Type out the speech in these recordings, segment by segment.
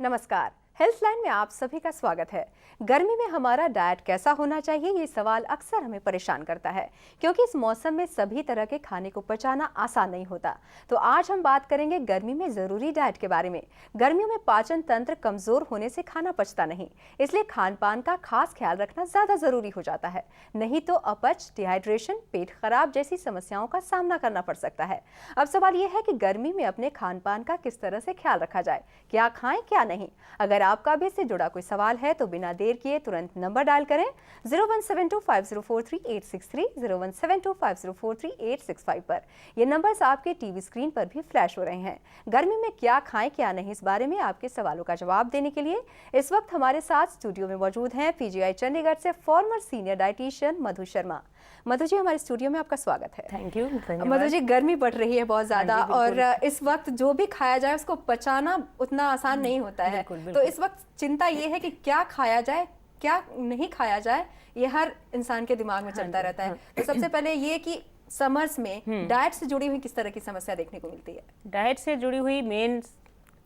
नमस्कार, हेल्थलाइन में आप सभी का स्वागत है। गर्मी में हमारा डाइट कैसा होना चाहिए, ये सवाल अक्सर हमें परेशान करता है क्योंकि इस मौसम में सभी तरह के खाने को पचाना आसान नहीं होता। तो आज हम बात करेंगे गर्मी में जरूरी डाइट के बारे में। गर्मियों में पाचन तंत्र कमजोर होने से खाना पचता नहीं, इसलिए खान पान का खास ख्याल रखना ज्यादा जरूरी हो जाता है, नहीं तो अपच, डिहाइड्रेशन, पेट खराब जैसी समस्याओं का सामना करना पड़ सकता है। अब सवाल ये है कि गर्मी में अपने खान पान का किस तरह से ख्याल रखा जाए, क्या खाएं क्या नहीं। अगर आपका भी इससे जुड़ा कोई सवाल है तो बिना देर किए तुरंत नंबर डायल करें 01725043863 01725043865 पर। ये नंबर्स आपके टीवी स्क्रीन पर भी फ्लैश हो रहे हैं। गर्मी में क्या खाएं क्या नहीं, इस बारे में आपके सवालों का जवाब देने के लिए इस वक्त हमारे साथ स्टूडियो में मौजूद हैं पीजीआई चंडीगढ़ से farmer senior dietitian Madhu Sharma. Madhu ji, हमारे स्टूडियो में आपका स्वागत है। Thank you. मधु जी, गर्मी बढ़ रही है बहुत ज्यादा और इस वक्त जो भी खाया जाए उसको पचाना उतना आसान नहीं होता है। तो इस वक्त चिंता ये है कि क्या खाया जाए क्या नहीं खाया जाए, ये हर इंसान के दिमाग में चलता रहता है। तो सबसे पहले ये कि समर्स में डाइट से जुड़ी हुई किस तरह की समस्या देखने को मिलती है? डाइट से जुड़ी हुई मेन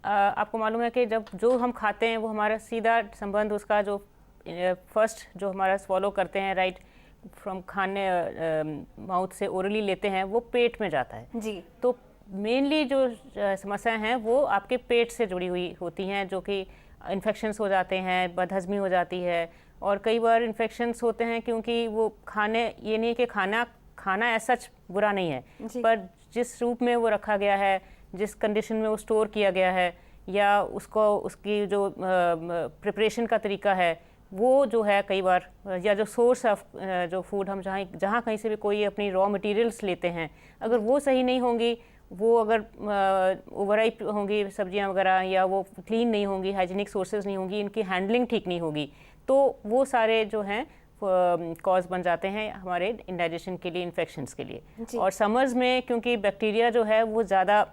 आपको मालूम है कि जब जो हम खाते हैं वो हमारा सीधा संबंध उसका जो फर्स्ट जो हमारा फॉलो करते हैं राइट फ्रॉम खाने माउथ से ओरली लेते हैं वो पेट में जाता है जी। तो मेनली जो समस्याएं हैं वो आपके पेट से जुड़ी हुई होती हैं, जो कि इन्फेक्शंस हो जाते हैं, बदहजमी हो जाती है। और कई बार इन्फेक्शंस होते हैं क्योंकि वो खाने, ये नहीं कि खाना ऐसा बुरा नहीं है, पर जिस रूप में वो रखा गया है, जिस कंडीशन में वो स्टोर किया गया है, या उसकी जो प्रिपरेशन का तरीका है वो जो है कई बार, या जो सोर्स ऑफ जो फूड हम जहाँ कहीं से भी कोई अपनी रॉ मटेरियल्स लेते हैं, अगर वो सही नहीं होंगी, वो अगर ओवरराइप होंगी सब्जियां वगैरह, या वो क्लीन नहीं होंगी, हाइजीनिक सोर्सेज नहीं होंगी, इनकी हैंडलिंग ठीक नहीं होगी, तो वो सारे जो हैं कॉज बन जाते हैं हमारे इंडाइजेशन के लिए, इन्फेक्शंस के लिए। और समर्स में क्योंकि बैक्टीरिया जो है वो ज़्यादा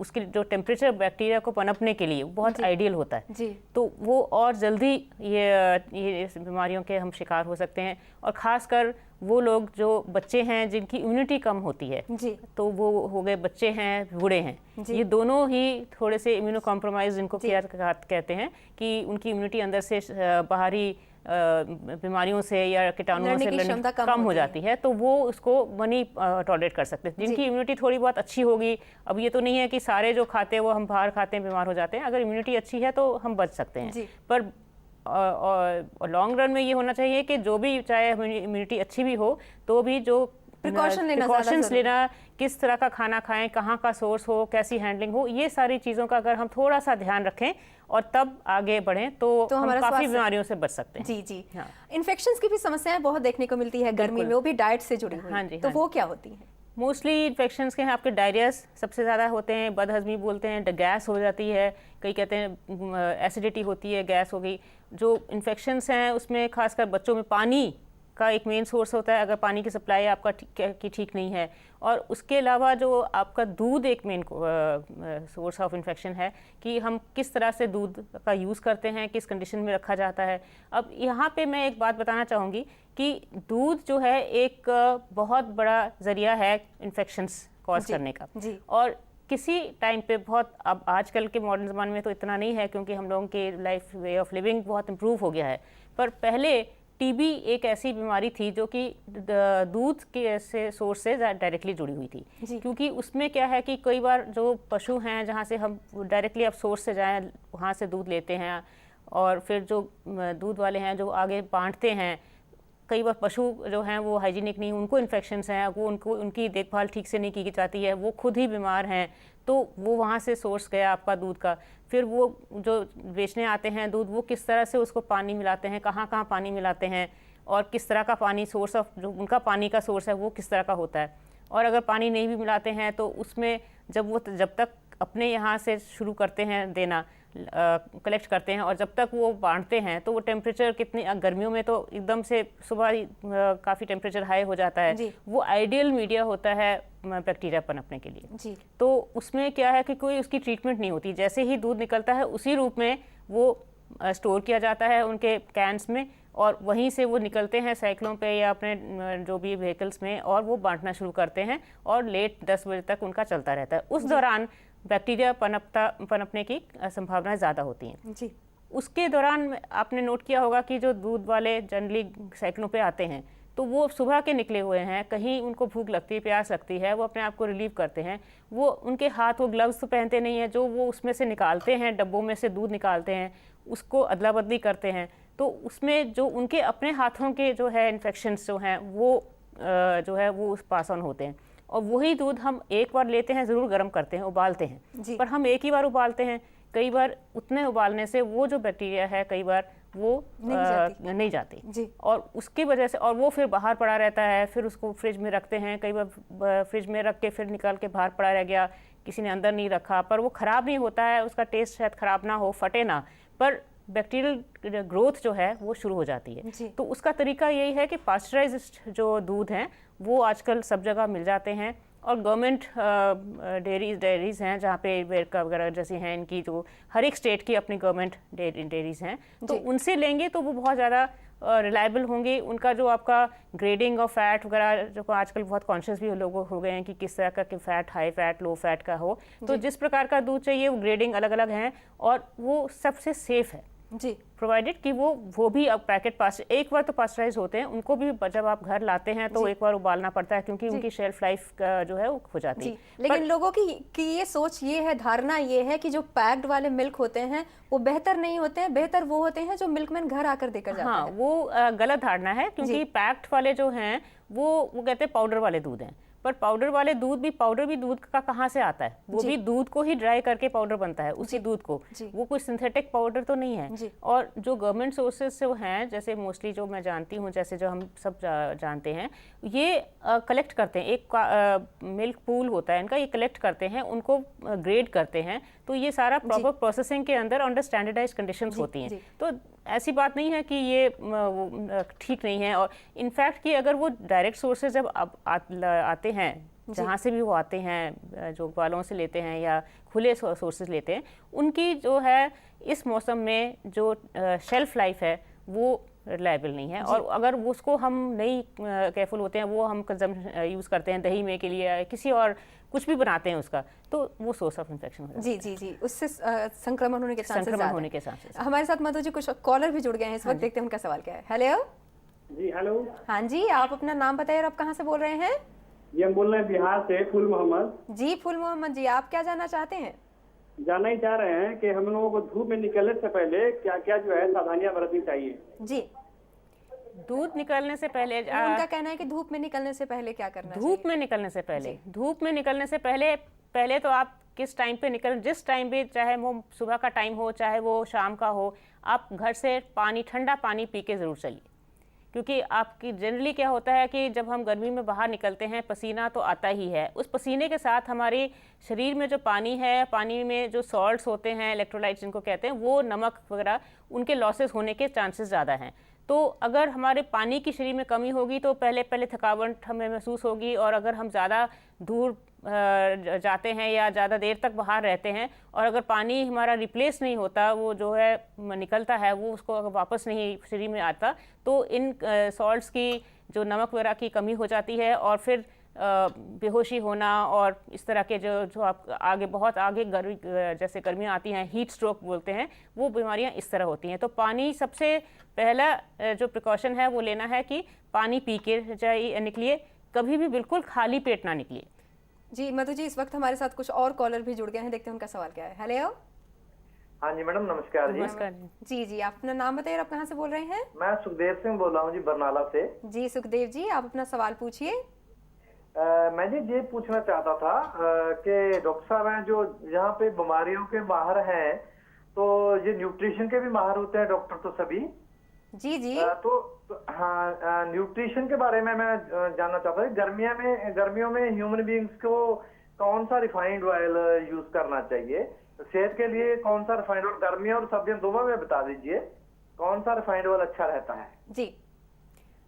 उसकी जो टेम्परेचर बैक्टीरिया को पनपने के लिए बहुत आइडियल होता है जी। तो वो और जल्दी ये बीमारियों के हम शिकार हो सकते हैं। और ख़ासकर वो लोग जो बच्चे हैं जिनकी इम्यूनिटी कम होती है जी। तो वो हो गए, बच्चे हैं, बूढ़े हैं, ये दोनों ही थोड़े से इम्यूनो कॉम्प्रोमाइज जिनको कहते हैं कि उनकी इम्यूनिटी अंदर से बाहरी बीमारियों से या कीटाणुओं से लड़ने कम हो जाती है, तो वो उसको नहीं टॉलरेट कर सकते। जिनकी इम्यूनिटी थोड़ी बहुत अच्छी होगी, अब ये तो नहीं है कि सारे जो खाते हैं वो हम बाहर खाते हैं बीमार हो जाते हैं, अगर इम्यूनिटी अच्छी है तो हम बच सकते हैं। पर लॉन्ग रन में ये होना चाहिए कि जो भी, चाहे इम्यूनिटी अच्छी भी हो तो भी जो प्रिकॉशंस लेना, किस तरह का खाना खाएं, कहाँ का सोर्स हो, कैसी हैंडलिंग हो, ये सारी चीज़ों का अगर हम थोड़ा सा ध्यान रखें और तब आगे बढ़ें तो हम काफ़ी बीमारियों से बच सकते हैं। जी जी। हाँ। इन्फेक्शंस की भी समस्याएं बहुत देखने को मिलती है गर्मी में, वो भी डाइट से जुड़ी हुई। हाँ जी। तो वो क्या होती है? मोस्टली इन्फेक्शंस के हैं आपके डायरियास सबसे ज़्यादा होते हैं, बदहजमी बोलते हैं, गैस हो जाती है, कई कहते हैं एसिडिटी होती है, गैस हो गई। जो इन्फेक्शंस हैं उसमें खासकर बच्चों में पानी का एक मेन सोर्स होता है, अगर पानी की सप्लाई आपका ठीक नहीं है। और उसके अलावा जो आपका दूध एक मेन सोर्स ऑफ इन्फेक्शन है कि हम किस तरह से दूध का यूज़ करते हैं, किस कंडीशन में रखा जाता है। अब यहाँ पे मैं एक बात बताना चाहूँगी कि दूध जो है एक बहुत बड़ा ज़रिया है इन्फेक्शंस कॉज करने का। और किसी टाइम पे बहुत, अब आजकल के मॉडर्न ज़माने में तो इतना नहीं है क्योंकि हम लोगों के लाइफ वे ऑफ लिविंग बहुत इम्प्रूव हो गया है, पर पहले टीबी एक ऐसी बीमारी थी जो कि दूध के सोर्स से डायरेक्टली जुड़ी हुई थी। क्योंकि उसमें क्या है कि कई बार जो पशु हैं जहाँ से हम डायरेक्टली अब सोर्स से जाएं वहाँ से दूध लेते हैं, और फिर जो दूध वाले हैं जो आगे बांटते हैं, कई बार पशु जो हैं वो हाइजीनिक नहीं, उनको इन्फेक्शंस हैं, वो उनकी देखभाल ठीक से नहीं की जाती है, वो खुद ही बीमार हैं, तो वो वहाँ से सोर्स गया आपका दूध का। फिर वो जो बेचने आते हैं दूध, वो किस तरह से उसको पानी मिलाते हैं, कहाँ कहाँ पानी मिलाते हैं, और किस तरह का पानी, सोर्स ऑफ जो उनका पानी का सोर्स है वो किस तरह का होता है। और अगर पानी नहीं भी मिलाते हैं तो उसमें जब तक अपने यहाँ से शुरू करते हैं देना, कलेक्ट करते हैं, और जब तक वो बांटते हैं तो वो टेम्परेचर कितने, गर्मियों में तो एकदम से सुबह काफ़ी टेम्परेचर हाई हो जाता है, वो आइडियल मीडिया होता है बैक्टीरिया पनपने के लिए। तो उसमें क्या है कि कोई उसकी ट्रीटमेंट नहीं होती, जैसे ही दूध निकलता है उसी रूप में वो स्टोर किया जाता है उनके कैंस में, और वहीं से वो निकलते हैं साइकिलों पे या अपने जो भी व्हीकल्स में, और वो बांटना शुरू करते हैं, और लेट 10 बजे तक उनका चलता रहता है। उस दौरान बैक्टीरिया पनपने की संभावनाएं ज़्यादा होती हैं। जी। उसके दौरान आपने नोट किया होगा कि जो दूध वाले जनरली साइकिलों पे आते हैं तो वो सुबह के निकले हुए हैं, कहीं उनको भूख लगती है, प्यास लगती है, वो अपने आप को रिलीव करते हैं। वो उनके हाथ वो ग्लव्स तो पहनते नहीं है, जो वो उसमें से निकालते हैं, डब्बों में से दूध निकालते हैं, उसको अदला बदली करते हैं, तो उसमें जो उनके अपने हाथों के जो है इन्फेक्शंस जो हैं वो जो है वो पास ऑन होते हैं। और वही दूध हम एक बार लेते हैं, ज़रूर गर्म करते हैं, उबालते हैं, पर हम एक ही बार उबालते हैं। कई बार उतने उबालने से वो जो बैक्टीरिया है कई बार वो नहीं जाती जी। और उसकी वजह से और वो फिर बाहर पड़ा रहता है, फिर उसको फ्रिज में रखते हैं, कई बार फ्रिज में रख के फिर निकाल के बाहर पड़ा रह गया, किसी ने अंदर नहीं रखा, पर वो ख़राब नहीं होता है, उसका टेस्ट शायद ख़राब ना हो, फटे ना, पर बैक्टीरियल ग्रोथ जो है वो शुरू हो जाती है। तो उसका तरीका यही है कि पास्चराइज्ड जो दूध हैं वो आजकल सब जगह मिल जाते हैं और गवर्नमेंट डेयरीज हैं जहाँ पे वेरका वगैरह जैसी हैं, इनकी जो हर एक स्टेट की अपनी गवर्नमेंट डेयरीज हैं, तो उनसे लेंगे तो वो बहुत ज़्यादा रिलायबल होंगे। उनका जो आपका ग्रेडिंग ऑफ फैट वगैरह जो आजकल बहुत कॉन्शियस भी लोग हो गए हैं कि किस तरह का कि fat high fat low fat का हो, तो जिस प्रकार का दूध चाहिए वो ग्रेडिंग अलग अलग हैं और वो सबसे सेफ़ है जी, प्रोवाइडेड कि वो भी अब पैकेट पास एक बार तो पास्चराइज होते हैं, उनको भी जब आप घर लाते हैं तो एक बार उबालना पड़ता है क्योंकि उनकी शेल्फ लाइफ जो है वो हो जाती है। लेकिन लोगों की ये सोच ये है, धारणा ये है कि जो पैक्ड वाले मिल्क होते हैं वो बेहतर नहीं होते हैं, बेहतर वो होते हैं जो मिल्कमैन घर आकर देकर जाता है। वो गलत धारणा है क्योंकि पैक्ड वाले जो हैं वो कहते हैं पाउडर वाले दूध हैं, पर पाउडर वाले पाउडर भी दूध का कहाँ से आता है? वो भी दूध को ही ड्राई करके पाउडर बनता है, उसी दूध को, वो कोई सिंथेटिक पाउडर तो नहीं है। और जो गवर्नमेंट सोर्सेज से हैं, जैसे मोस्टली जो मैं जानती हूँ, जैसे जो हम सब जानते हैं, ये कलेक्ट करते हैं, एक मिल्क पूल होता है इनका, ये कलेक्ट करते हैं, उनको ग्रेड करते हैं, तो ये सारा प्रॉपर प्रोसेसिंग के अंदर स्टैंडर्डाइज कंडीशंस होती हैं। तो ऐसी बात नहीं है कि ये ठीक नहीं है। और इनफैक्ट कि अगर वो डायरेक्ट सोर्सेज जब आते हैं, जहाँ से भी वो आते हैं, जो ग्वालों से लेते हैं या खुले सोर्सेज लेते हैं, उनकी जो है इस मौसम में जो शेल्फ लाइफ है वो रिलायबल नहीं है। और अगर उसको हम नहीं केयरफुल होते हैं, वो हम यूज़ करते हैं दही में के लिए, किसी और कुछ भी बनाते हैं उसका, तो वो सोर्स ऑफ इन्फेक्शन हो जी जी जी, उससे संक्रमण होने के चांसेस। हमारे साथ मधु जी कुछ कॉलर भी जुड़ गए हैं इस वक्त, देखते हैं उनका सवाल क्या है। हेलो जी, हेलो। हाँ जी, आप अपना नाम बताइए और आप कहाँ से बोल रहे हैं? जी, हम बोल रहे हैं बिहार से, फूल मोहम्मद। जी फूल मोहम्मद जी, आप क्या जानना चाहते हैं? जानना ही चाह रहे हैं कि हम लोगों को धूप में निकलने से पहले क्या क्या जो है सावधानियां बरतनी चाहिए। जी, दूध निकलने से पहले उनका कहना है कि धूप में निकलने से पहले क्या करना चाहिए? धूप में निकलने से पहले तो आप किस टाइम पे जिस टाइम भी, चाहे वो सुबह का टाइम हो चाहे वो शाम का हो, आप घर से ठंडा पानी पी के ज़रूर चलिए। क्योंकि आपकी जनरली क्या होता है कि जब हम गर्मी में बाहर निकलते हैं पसीना तो आता ही है, उस पसीने के साथ हमारे शरीर में जो पानी है, पानी में जो सॉल्ट्स होते हैं, इलेक्ट्रोलाइट्स जिनको कहते हैं, वो नमक वगैरह उनके लॉसेस होने के चांसेस ज़्यादा हैं। तो अगर हमारे पानी की शरीर में कमी होगी तो पहले थकावट हमें महसूस होगी, और अगर हम ज़्यादा दूर जाते हैं या ज़्यादा देर तक बाहर रहते हैं और अगर पानी हमारा रिप्लेस नहीं होता, वो जो है निकलता है, वो उसको अगर वापस नहीं शरीर में आता, तो इन सॉल्ट्स की जो नमक वगैरह की कमी हो जाती है और फिर बेहोशी होना और इस तरह के जो आप बहुत आगे जैसे गर्मियाँ आती हैं, हीट स्ट्रोक बोलते हैं, वो बीमारियाँ इस तरह होती हैं। तो पानी सबसे पहला जो प्रिकॉशन है वो लेना है कि पानी पी के निकलिए, कभी भी बिल्कुल खाली पेट ना निकलिए। जी मधु जी, इस वक्त हमारे साथ कुछ और कॉलर भी जुड़ गए हैं, देखते हैं उनका सवाल क्या है। हेलो। हाँ जी मैडम, नमस्कार जी। नमस्कार जी जी, आप अपना नाम बताइए, आप कहाँ से बोल रहे हैं? मैं सुखदेव सिंह बोल रहा हूँ जी, बरनाला से। जी सुखदेव जी, आप अपना सवाल पूछिए। मैं जी ये पूछना चाहता था कि डॉक्टर साहब हैं जो यहाँ पे बीमारियों के माहिर हैं, तो ये न्यूट्रिशन के भी माहिर होते हैं डॉक्टर तो सभी? जी जी। तो हाँ, न्यूट्रिशन के बारे में मैं जानना चाहता हूँ, गर्मियों में ह्यूमन बींग्स को कौन सा रिफाइंड ऑयल यूज करना चाहिए सेहत के लिए? कौन सा रिफाइंड ऑयल गर्मियों और सर्दियों दोनों में बता दीजिए, कौन सा रिफाइंड ऑयल अच्छा रहता है? जी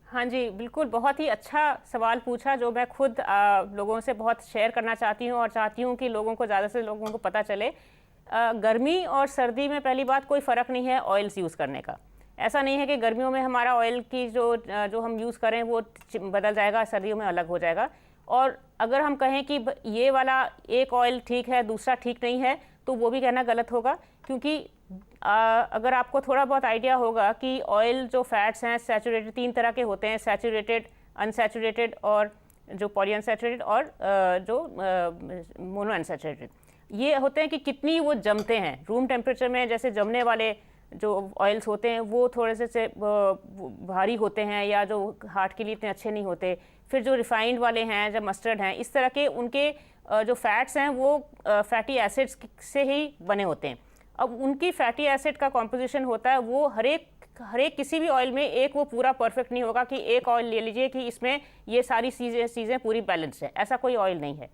हाँ जी, बिल्कुल, बहुत ही अच्छा सवाल पूछा, जो मैं खुद लोगों से बहुत शेयर करना चाहती हूँ और चाहती हूँ कि लोगों को ज़्यादा से लोगों को पता चले। गर्मी और सर्दी में पहली बात कोई फ़र्क नहीं है ऑयल्स यूज़ करने का। ऐसा नहीं है कि गर्मियों में हमारा ऑयल की जो हम यूज़ करें वो बदल जाएगा, सर्दियों में अलग हो जाएगा। और अगर हम कहें कि ये वाला एक ऑयल ठीक है दूसरा ठीक नहीं है, तो वो भी कहना गलत होगा, क्योंकि अगर आपको थोड़ा बहुत आइडिया होगा कि ऑयल जो फैट्स हैं सैचुरेटेड 3 तरह के होते हैं, सैचुरेटेड, अनसैचुरेटेड और जो पॉलीअनसैचुरेटेड और जो मोनो अनसैचुरेटेड, ये होते हैं कि कितनी वो जमते हैं रूम टेम्परेचर में। जैसे जमने वाले जो ऑयल्स होते हैं वो थोड़े से भारी होते हैं या जो हार्ट के लिए इतने अच्छे नहीं होते। फिर जो रिफाइंड वाले हैं, जब मस्टर्ड हैं, इस तरह के उनके जो फैट्स हैं वो फैटी एसिड्स से ही बने होते हैं। अब उनकी फैटी एसिड का कॉम्पोजिशन होता है वो हर एक किसी भी ऑयल में एक वो पूरा परफेक्ट नहीं होगा कि एक ऑयल ले लीजिए कि इसमें ये सारी चीज़ें पूरी बैलेंस है, ऐसा कोई ऑयल नहीं है।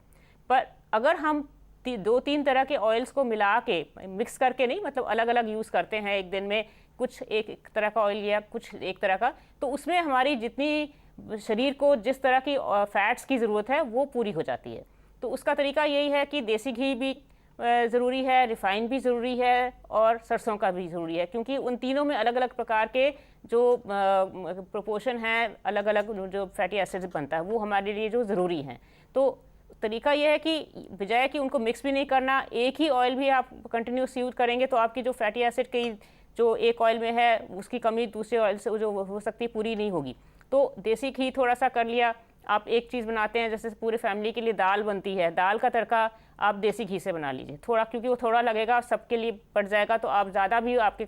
पर अगर हम 2-3 तरह के ऑयल्स को मिला के, मिक्स करके नहीं, मतलब अलग अलग यूज़ करते हैं एक दिन में, कुछ एक तरह का ऑयल या कुछ एक तरह का, तो उसमें हमारी जितनी शरीर को जिस तरह की फैट्स की ज़रूरत है वो पूरी हो जाती है। तो उसका तरीका यही है कि देसी घी भी ज़रूरी है, रिफ़ाइन भी ज़रूरी है और सरसों का भी ज़रूरी है, क्योंकि उन तीनों में अलग अलग प्रकार के जो प्रोपोर्शन है, अलग अलग जो फैटी एसिड्स बनता है वो हमारे लिए जो ज़रूरी हैं। तो तरीका यह है कि बजाय कि उनको मिक्स भी नहीं करना, एक ही ऑयल भी आप कंटिन्यूस यूज़ करेंगे तो आपकी जो फैटी एसिड की जो एक ऑयल में है उसकी कमी दूसरे ऑयल से जो हो सकती है पूरी नहीं होगी। तो देसी घी थोड़ा सा कर लिया। आप एक चीज़ बनाते हैं, जैसे पूरे फैमिली के लिए दाल बनती है, दाल का तड़का आप देसी घी से बना लीजिए थोड़ा, क्योंकि वो थोड़ा लगेगा और सबके लिए पड़ जाएगा, तो आप ज़्यादा भी आपके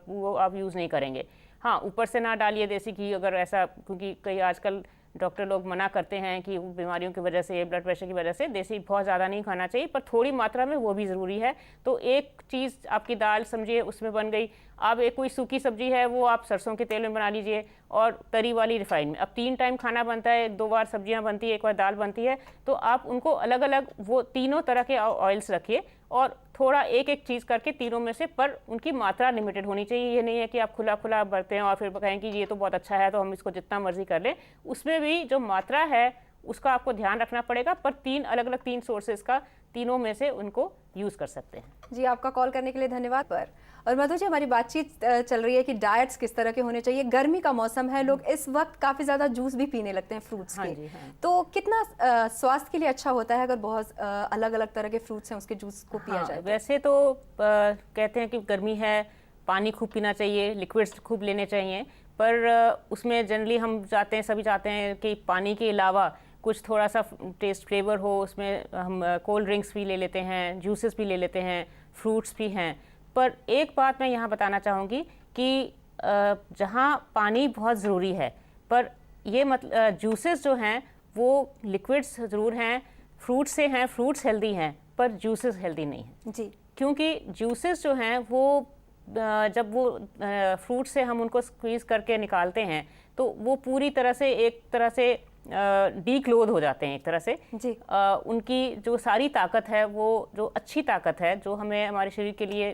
वो आप यूज़ नहीं करेंगे। हाँ, ऊपर से ना डालिए देसी घी अगर ऐसा, क्योंकि कई आजकल डॉक्टर लोग मना करते हैं कि बीमारियों की वजह से, ब्लड प्रेशर की वजह से देसी बहुत ज़्यादा नहीं खाना चाहिए, पर थोड़ी मात्रा में वो भी ज़रूरी है। तो एक चीज़ आपकी दाल समझिए उसमें बन गई। अब एक कोई सूखी सब्जी है वो आप सरसों के तेल में बना लीजिए और तरी वाली रिफाइन में। अब 3 टाइम खाना बनता है, 2 बार सब्जियां बनती है, 1 बार दाल बनती है, तो आप उनको अलग अलग वो तीनों तरह के ऑयल्स रखिए और थोड़ा एक एक चीज़ करके तीनों में से, पर उनकी मात्रा लिमिटेड होनी चाहिए। ये नहीं है कि आप खुला खुला बरतें और फिर कहें कि ये तो बहुत अच्छा है तो हम इसको जितना मर्जी कर लें। उसमें भी जो मात्रा है उसका आपको ध्यान रखना पड़ेगा, पर 3 अलग अलग 3 सोर्सेज का तीनों में से उनको यूज़ कर सकते हैं। जी, आपका कॉल करने के लिए धन्यवाद। पर और मधु जी, हमारी बातचीत चल रही है कि डाइट्स किस तरह के होने चाहिए। गर्मी का मौसम है, लोग इस वक्त काफ़ी ज़्यादा जूस भी पीने लगते हैं फ्रूट्स के। हाँ। तो कितना स्वास्थ्य के लिए अच्छा होता है अगर बहुत अलग अलग तरह के फ्रूट्स हैं उसके जूस को पिया जाए? वैसे तो कहते हैं कि गर्मी है, पानी खूब पीना चाहिए, लिक्विड्स खूब लेने चाहिए, पर उसमें जनरली हम चाहते हैं, सभी चाहते हैं कि पानी के अलावा कुछ थोड़ा सा टेस्ट फ्लेवर हो। उसमें हम कोल्ड ड्रिंक्स भी ले लेते हैं, जूसेस भी ले लेते हैं, फ्रूट्स भी हैं। पर एक बात मैं यहाँ बताना चाहूँगी कि जहाँ पानी बहुत ज़रूरी है, पर ये जूसेस जो हैं वो लिक्विड्स ज़रूर हैं, फ्रूट्स से हैं, फ्रूट्स हेल्दी हैं, पर जूसेस हेल्दी नहीं हैं जी, क्योंकि जूसेस जो हैं वो जब वो फ्रूट से हम उनको स्क्वीज़ करके निकालते हैं तो वो पूरी तरह से एक तरह से डीक्लोथ हो जाते हैं एक तरह से जी। उनकी जो सारी ताकत है, वो जो अच्छी ताकत है जो हमें हमारे शरीर के लिए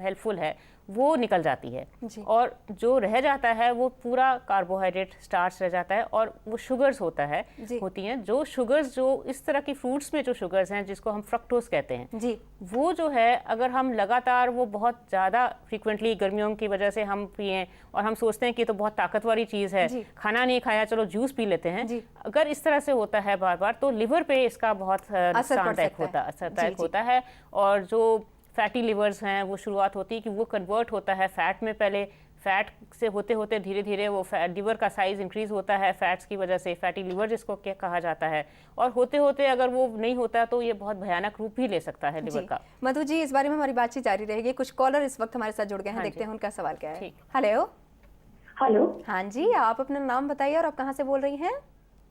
हेल्पफुल है, वो निकल जाती है जी। और जो रह जाता है वो पूरा कार्बोहाइड्रेट, स्टार्च रह जाता है और वो शुगर्स होती हैं। जो शुगर्स, जो इस तरह की फ्रूट्स में जो शुगर्स हैं जिसको हम फ्रक्टोज कहते हैं जी, वो जो है अगर हम लगातार वो बहुत ज़्यादा फ्रीक्वेंटली गर्मियों की वजह से हम पिएं और हम सोचते हैं कि तो बहुत ताकतवारी चीज़ है, खाना नहीं खाया चलो जूस पी लेते हैं, अगर इस तरह से होता है बार बार तो लिवर पे इसका बहुत असरदायक होता है। और जो फैटी लिवर्स हैं वो शुरुआत होती है कि वो कन्वर्ट होता है फैट में। पहले फैट से होते होते धीरे धीरे वो लिवर का साइज़ इंक्रीज़ होता है फैट्स की वजह से, फैटी लिवर जिसको क्या कहा जाता है, और होते होते अगर वो नहीं होता तो ये बहुत भयानक रूप भी ले सकता है लिवर का। मधु जी, इस बारे में हमारी बातचीत जारी रहेगी। कुछ कॉलर इस वक्त हमारे साथ जुड़ गए हैं, देखते हैं उनका सवाल क्या है। हेलो। हेलो। हाँ जी, आप अपना नाम बताइए और आप कहाँ से बोल रही हैं?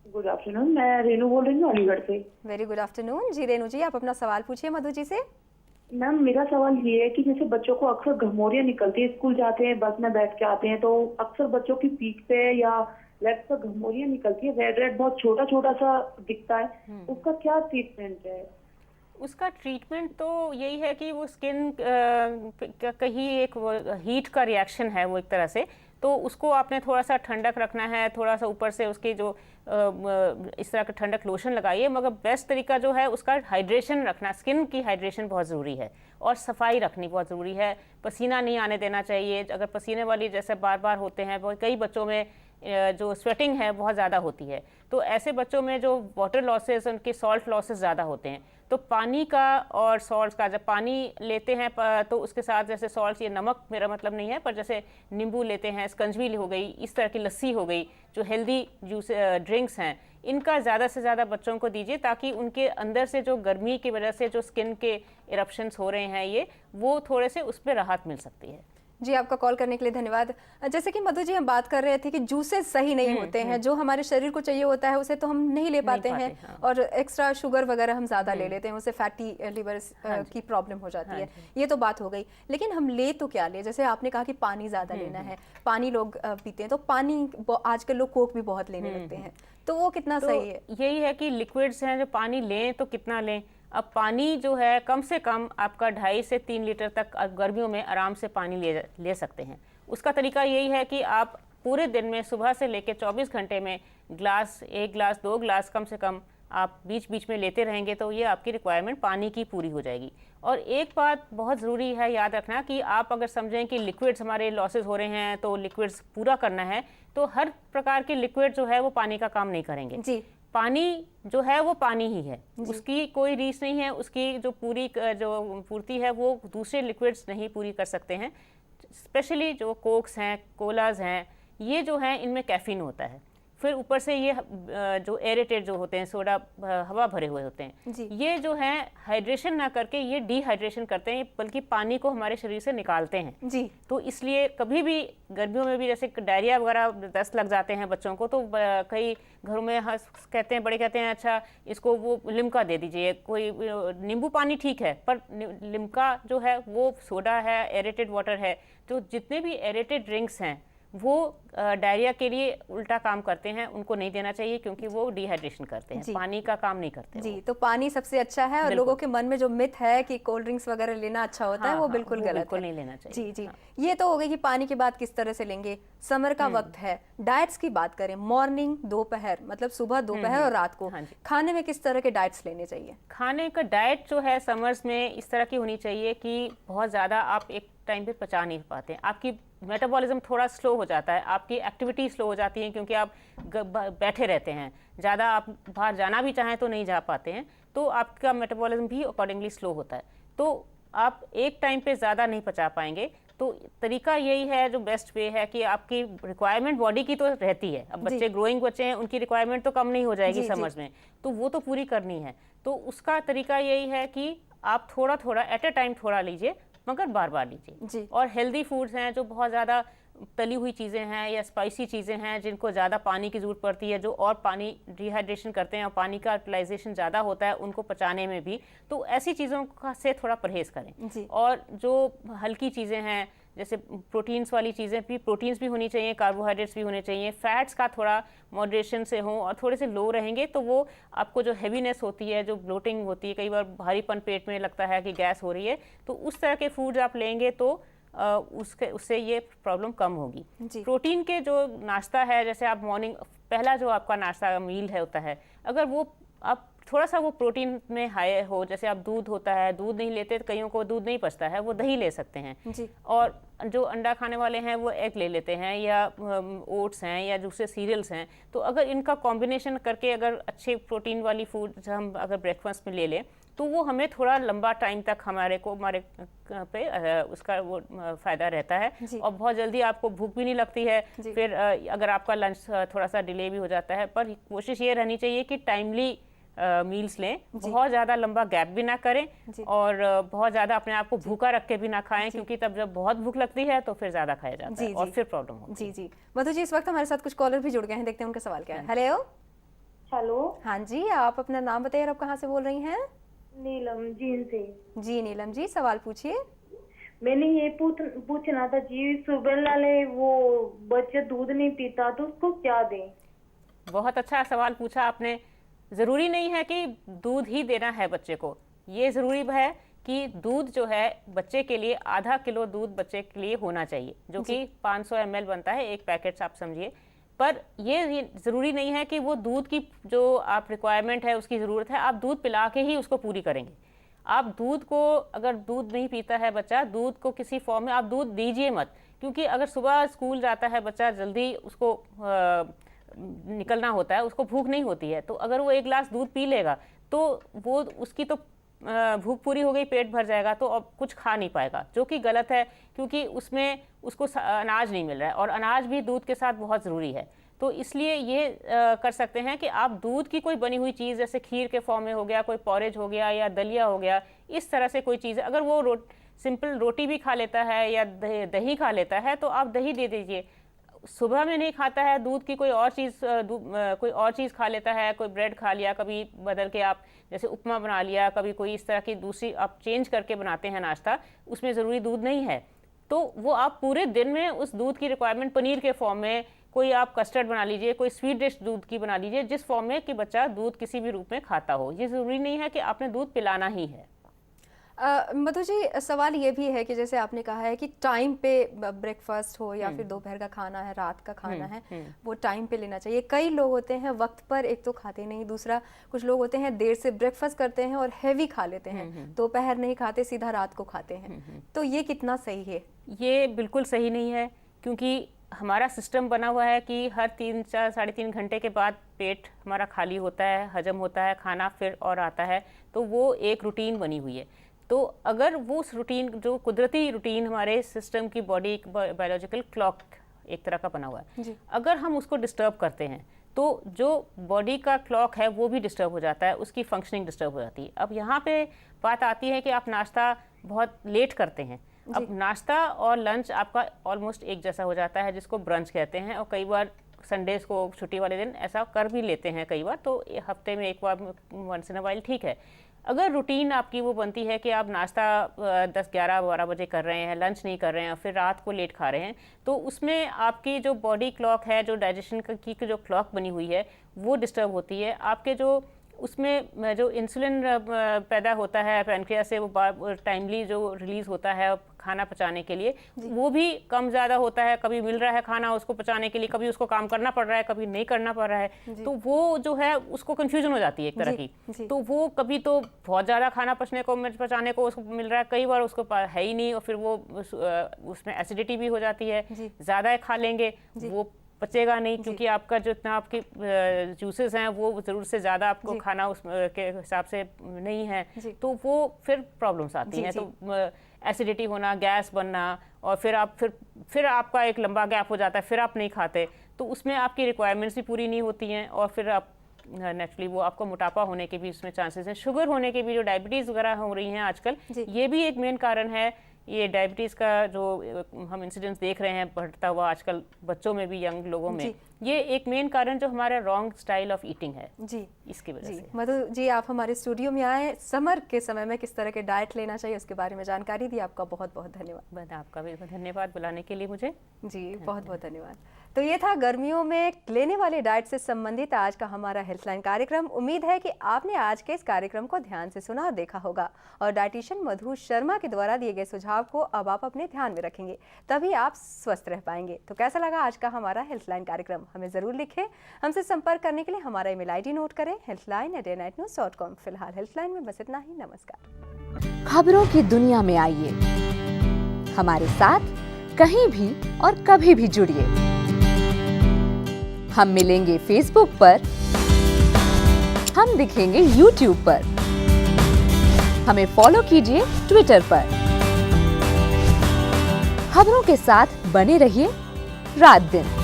गुड आफ्टरनून, मैं रेनू बोल रही हूँ अलीगढ़ से। वेरी गुड आफ्टरनून जी। रेनू जी, आप अपना सवाल पूछिए मधु जी से। मैम, मेरा सवाल ये है कि जैसे बच्चों को अक्सर घमौरियाँ निकलती है, स्कूल जाते हैं, बस में बैठ के आते हैं, तो अक्सर बच्चों की पीठ पे या लेग्स पर घमौरियाँ निकलती है, रेड रेड बहुत छोटा छोटा सा दिखता है, उसका क्या ट्रीटमेंट है? उसका ट्रीटमेंट तो यही है कि वो स्किन कहीं एक हीट का रिएक्शन है वो एक तरह से, तो उसको आपने थोड़ा सा ठंडक रखना है, थोड़ा सा ऊपर से उसकी जो इस तरह का ठंडक लोशन लगाइए, मगर बेस्ट तरीका जो है उसका हाइड्रेशन रखना, स्किन की हाइड्रेशन बहुत ज़रूरी है और सफाई रखनी बहुत ज़रूरी है। पसीना नहीं आने देना चाहिए। अगर पसीने वाली जैसे बार बार होते हैं, कई बच्चों में जो स्वेटिंग है बहुत ज़्यादा होती है। तो ऐसे बच्चों में जो वाटर लॉसेस, उनके सॉल्ट लॉसेस ज़्यादा होते हैं। तो पानी का और सॉल्ट का, जब पानी लेते हैं तो उसके साथ जैसे सॉल्ट, ये नमक मेरा मतलब नहीं है, पर जैसे नींबू लेते हैं, स्कंजवी हो गई, इस तरह की लस्सी हो गई, जो हेल्दी जूस ड्रिंक्स हैं, इनका ज़्यादा से ज़्यादा बच्चों को दीजिए, ताकि उनके अंदर से जो गर्मी की वजह से जो स्किन के इरप्शंस हो रहे हैं ये, वो थोड़े से उस पर राहत मिल सकती है। जी, आपका कॉल करने के लिए धन्यवाद। जैसे कि मधु जी हम बात कर रहे थे कि जूसेस सही नहीं होते हैं, जो हमारे शरीर को चाहिए होता है उसे तो हम नहीं ले पाते हैं, हाँ। और एक्स्ट्रा शुगर वगैरह हम ज़्यादा ले लेते हैं, उससे फैटी लिवर की प्रॉब्लम हो जाती है। ये तो बात हो गई, लेकिन हम ले तो क्या ले? जैसे आपने कहा कि पानी ज़्यादा लेना है, पानी लोग पीते हैं, तो पानी आजकल लोग कोक भी बहुत लेने लगते हैं, तो वो कितना सही है? यही है कि लिक्विड्स हैं, जो पानी लें तो कितना लें। अब पानी जो है कम से कम आपका 2.5 से 3 लीटर तक आप गर्मियों में आराम से पानी ले सकते हैं। उसका तरीका यही है कि आप पूरे दिन में सुबह से लेकर 24 घंटे में ग्लास, 1 ग्लास, 2 ग्लास कम से कम आप बीच बीच में लेते रहेंगे, तो ये आपकी रिक्वायरमेंट पानी की पूरी हो जाएगी। और एक बात बहुत ज़रूरी है याद रखना कि आप अगर समझें कि लिक्विड्स हमारे लॉसेस हो रहे हैं तो लिक्विड्स पूरा करना है, तो हर प्रकार के लिक्विड जो है वो पानी का काम नहीं करेंगे जी, पानी जो है वो पानी ही है, उसकी कोई रीस नहीं है, उसकी जो पूर्ति है वो दूसरे लिक्विड्स नहीं पूरी कर सकते हैं। स्पेशली जो कोक्स हैं, कोलाज हैं, ये जो हैं इनमें कैफीन होता है। फिर ऊपर से ये जो एरेटेड जो होते हैं, सोडा हवा भरे हुए होते हैं, ये जो हैं हाइड्रेशन ना करके ये डिहाइड्रेशन करते हैं, बल्कि पानी को हमारे शरीर से निकालते हैं जी। तो इसलिए कभी भी गर्मियों में भी जैसे डायरिया वगैरह दस्त लग जाते हैं बच्चों को, तो कई घरों में कहते हैं, बड़े कहते हैं अच्छा इसको वो लिम्का दे दीजिए, कोई नींबू पानी ठीक है, पर लिम्का जो है वो सोडा है, एरेटेड वाटर है। तो जितने भी एरेटेड ड्रिंक्स हैं वो डायरिया के लिए उल्टा काम करते हैं, उनको नहीं देना चाहिए, क्योंकि वो डिहाइड्रेशन करते हैं, पानी का काम नहीं करते जी। तो पानी सबसे अच्छा है, और लोगों के मन में जो मिथ है कि कोल्ड ड्रिंक्स वगैरह लेना अच्छा होता है, वो बिल्कुल गलत है, बिल्कुल नहीं लेना चाहिए। जी जी। ये तो हो गई कि पानी की बात किस तरह से लेंगे। समर का वक्त है, डाइट्स की बात करें, मॉर्निंग, दोपहर, मतलब सुबह, दोपहर और रात को खाने में किस तरह के डाइट्स लेने चाहिए? खाने का डाइट जो है समर्स में इस तरह की होनी चाहिए कि बहुत ज़्यादा आप एक टाइम पे पचा नहीं पाते, आपकी मेटाबॉलिज्म थोड़ा स्लो हो जाता है, आपकी एक्टिविटी स्लो हो जाती है, क्योंकि आप बैठे रहते हैं, ज़्यादा आप बाहर जाना भी चाहें तो नहीं जा पाते हैं, तो आपका मेटाबॉलिज्म भी अकॉर्डिंगली स्लो होता है, तो आप एक टाइम पे ज़्यादा नहीं पचा पाएंगे। तो तरीका यही है, जो बेस्ट वे है कि आपकी रिक्वायरमेंट बॉडी की तो रहती है, अब बच्चे ग्रोइंग बच्चे हैं, उनकी रिक्वायरमेंट तो कम नहीं हो जाएगी समर्स में, तो वो तो पूरी करनी है। तो उसका तरीका यही है कि आप थोड़ा थोड़ा एट ए टाइम थोड़ा लीजिए, मगर बार बार लीजिए। और हेल्दी फूड्स हैं, जो बहुत ज़्यादा तली हुई चीज़ें हैं या स्पाइसी चीज़ें हैं, जिनको ज़्यादा पानी की ज़रूरत पड़ती है, जो और पानी डिहाइड्रेशन करते हैं और पानी का यूटिलाइजेशन ज़्यादा होता है उनको पचाने में भी, तो ऐसी चीज़ों का से थोड़ा परहेज़ करें। और जो हल्की चीज़ें हैं, जैसे प्रोटीन्स वाली चीज़ें भी, प्रोटीन्स भी होनी चाहिए, कार्बोहाइड्रेट्स भी होने चाहिए, फैट्स का थोड़ा मॉडरेशन से हो और थोड़े से लो रहेंगे, तो वो आपको जो हैवीनेस होती है, जो ब्लोटिंग होती है, कई बार भारीपन पेट में लगता है कि गैस हो रही है, तो उस तरह के फूड्स आप लेंगे तो उससे ये प्रॉब्लम कम होगी। प्रोटीन के जो नाश्ता है, जैसे आप मॉर्निंग पहला जो आपका नाश्ता मील है होता है, अगर वो आप थोड़ा सा वो प्रोटीन में हाई हो, जैसे आप दूध होता है, दूध नहीं लेते, कईयों को दूध नहीं पचता है, वो दही ले सकते हैं जी। और जो अंडा खाने वाले हैं वो एग ले लेते हैं, या ओट्स हैं, या दूसरे सीरियल्स हैं। तो अगर इनका कॉम्बिनेशन करके अगर अच्छे प्रोटीन वाली फूड हम अगर ब्रेकफास्ट में ले लें, तो वो हमें थोड़ा लंबा टाइम तक हमारे पे उसका वो फ़ायदा रहता है, और बहुत जल्दी आपको भूख भी नहीं लगती है। फिर अगर आपका लंच थोड़ा सा डिले भी हो जाता है, पर कोशिश ये रहनी चाहिए कि टाइमली मील्स लें, बहुत ज़्यादा लंबा गैप भी ना करें, और बहुत ज़्यादा अपने आप को भूखा रख के भी ना खाएं, क्योंकि तब जब बहुत भूख लगती है तो फिर ज़्यादा खाया जाता है और फिर प्रॉब्लम होती है। जी। मधु जी, इस वक्त हमारे साथ कुछ कॉलर भी जुड़ गए हैं, देखते हैं उनका सवाल क्या है। हेलो। हेलो। हाँ जी, आप अपना नाम बताइए और आप कहाँ से बोल रही हैं? नीलम जीन से। जी नीलम जी, सवाल पूछिए। मैंने ये पूछना था जी, सुबह वाले वो बच्चे दूध नहीं पीता तो उसको क्या दें? बहुत अच्छा सवाल पूछा आपने। ज़रूरी नहीं है कि दूध ही देना है बच्चे को, ये ज़रूरी है कि दूध जो है बच्चे के लिए आधा किलो दूध बच्चे के लिए होना चाहिए, जो कि 500 ml बनता है एक पैकेट, आप समझिए। पर ये ज़रूरी नहीं है कि वो दूध की जो आप रिक्वायरमेंट है, उसकी ज़रूरत है, आप दूध पिला के ही उसको पूरी करेंगे। आप दूध को, अगर दूध नहीं पीता है बच्चा, दूध को किसी फॉर्म में आप दूध दीजिए मत, क्योंकि अगर सुबह स्कूल जाता है बच्चा, जल्दी उसको निकलना होता है, उसको भूख नहीं होती है, तो अगर वो 1 गिलास दूध पी लेगा तो वो उसकी तो भूख पूरी हो गई, पेट भर जाएगा, तो अब कुछ खा नहीं पाएगा, जो कि गलत है, क्योंकि उसमें उसको अनाज नहीं मिल रहा है और अनाज भी दूध के साथ बहुत ज़रूरी है। तो इसलिए ये कर सकते हैं कि आप दूध की कोई बनी हुई चीज़, जैसे खीर के फॉर्म में हो गया, कोई पॉरेज हो गया या दलिया हो गया, इस तरह से कोई चीज़, अगर वो सिंपल रोटी भी खा लेता है या दही खा लेता है तो आप दही दे दीजिए। सुबह में नहीं खाता है दूध की कोई और चीज़ खा लेता है, कोई ब्रेड खा लिया, कभी बदल के आप जैसे उपमा बना लिया, कभी कोई इस तरह की दूसरी आप चेंज करके बनाते हैं नाश्ता, उसमें ज़रूरी दूध नहीं है, तो वो आप पूरे दिन में उस दूध की रिक्वायरमेंट पनीर के फॉर्म में, कोई आप कस्टर्ड बना लीजिए, कोई स्वीट डिश दूध की बना लीजिए, जिस फॉर्म में कि बच्चा दूध किसी भी रूप में खाता हो। ये ज़रूरी नहीं है कि आपने दूध पिलाना ही है। मधु जी, सवाल ये भी है कि जैसे आपने कहा है कि टाइम पे ब्रेकफास्ट हो या फिर दोपहर का खाना है, रात का खाना है, वो टाइम पे लेना चाहिए। कई लोग होते हैं वक्त पर एक तो खाते नहीं, दूसरा कुछ लोग होते हैं देर से ब्रेकफास्ट करते हैं और हैवी खा लेते हैं, दोपहर नहीं खाते, सीधा रात को खाते हैं, तो ये कितना सही है? ये बिल्कुल सही नहीं है, क्योंकि हमारा सिस्टम बना हुआ है कि हर 3-4 साढ़े 3 घंटे के बाद पेट हमारा खाली होता है, हजम होता है, खाना फिर और आता है, तो वो एक रूटीन बनी हुई है। तो अगर वो उस रूटीन, जो कुदरती रूटीन हमारे सिस्टम की बॉडी बायोलॉजिकल क्लॉक एक तरह का बना हुआ है, अगर हम उसको डिस्टर्ब करते हैं तो जो बॉडी का क्लॉक है वो भी डिस्टर्ब हो जाता है, उसकी फंक्शनिंग डिस्टर्ब हो जाती है। अब यहाँ पे बात आती है कि आप नाश्ता बहुत लेट करते हैं। अब नाश्ता और लंच आपका ऑलमोस्ट एक जैसा हो जाता है, जिसको ब्रंच कहते हैं, और कई बार संडेज़ को, छुट्टी वाले दिन ऐसा कर भी लेते हैं कई बार, तो हफ्ते में एक बार, वंस इन अ वाइल ठीक है। अगर रूटीन आपकी वो बनती है कि आप नाश्ता 10, 11, 12 बजे कर रहे हैं, लंच नहीं कर रहे हैं और फिर रात को लेट खा रहे हैं, तो उसमें आपकी जो बॉडी क्लॉक है, जो डाइजेशन की जो क्लॉक बनी हुई है, वो डिस्टर्ब होती है। आपके जो उसमें जो इंसुलिन पैदा होता है पैनक्रियास से, वो टाइमली जो रिलीज़ होता है खाना पचाने के लिए, वो भी कम ज़्यादा होता है। कभी मिल रहा है खाना उसको पचाने के लिए, कभी उसको काम करना पड़ रहा है, कभी नहीं करना पड़ रहा है, तो वो जो है उसको कन्फ्यूजन हो जाती है एक तरह की। तो वो कभी तो बहुत ज़्यादा खाना पचाने को उसको मिल रहा है, कई बार उसको है ही नहीं, और फिर वो उसमें एसिडिटी भी हो जाती है। ज़्यादा खा लेंगे वो पचेगा नहीं, क्योंकि आपका जो इतना आपके जूसेस हैं वो ज़रूरत से ज़्यादा आपको खाना उस के हिसाब से नहीं है, तो वो फिर प्रॉब्लम्स आती हैं। तो एसिडिटी होना, गैस बनना, और फिर आपका एक लंबा गैप हो जाता है, फिर आप नहीं खाते, तो उसमें आपकी रिक्वायरमेंट्स भी पूरी नहीं होती हैं, और फिर आप नेचुरली वो आपको मोटापा होने के भी उसमें चांसेस हैं। शुगर होने के भी, जो डायबिटीज़ वगैरह हो रही हैं आजकल, ये भी एक मेन कारण है। ये डायबिटीज़ का जो हम इंसिडेंट्स देख रहे हैं बढ़ता हुआ आजकल बच्चों में भी, यंग लोगों में, ये एक मेन कारण जो हमारा रॉन्ग स्टाइल ऑफ ईटिंग है इसकी वजह से। मधु जी, आप हमारे स्टूडियो में आए, समर के समय में किस तरह के डाइट लेना चाहिए उसके बारे में जानकारी दी, आपका बहुत बहुत धन्यवाद। आपका भी धन्यवाद बुलाने के लिए मुझे। जी, बहुत बहुत धन्यवाद। तो ये था गर्मियों में लेने वाले डाइट से संबंधित आज का हमारा हेल्थलाइन कार्यक्रम। उम्मीद है कि आपने आज के इस कार्यक्रम को ध्यान से सुना और देखा होगा, और डाइटिशियन मधु शर्मा के द्वारा दिए गए सुझाव को अब आप अपने ध्यान में रखेंगे, तभी आप स्वस्थ रह पाएंगे। तो कैसा लगा आज का हमारा हेल्थलाइन कार्यक्रम, हमें जरूर लिखें। हमसे संपर्क करने के लिए हमारा ईमेल आईडी नोट करें, healthline@anightnews.com। फिलहाल हेल्थलाइन में बस इतना ही। नमस्कार। खबरों की दुनिया में आइए, हमारे साथ कहीं भी और कभी भी जुड़िए। हम मिलेंगे फेसबुक पर, हम दिखेंगे यूट्यूब पर, हमें फॉलो कीजिए ट्विटर पर। खबरों के साथ बने रहिए रात दिन।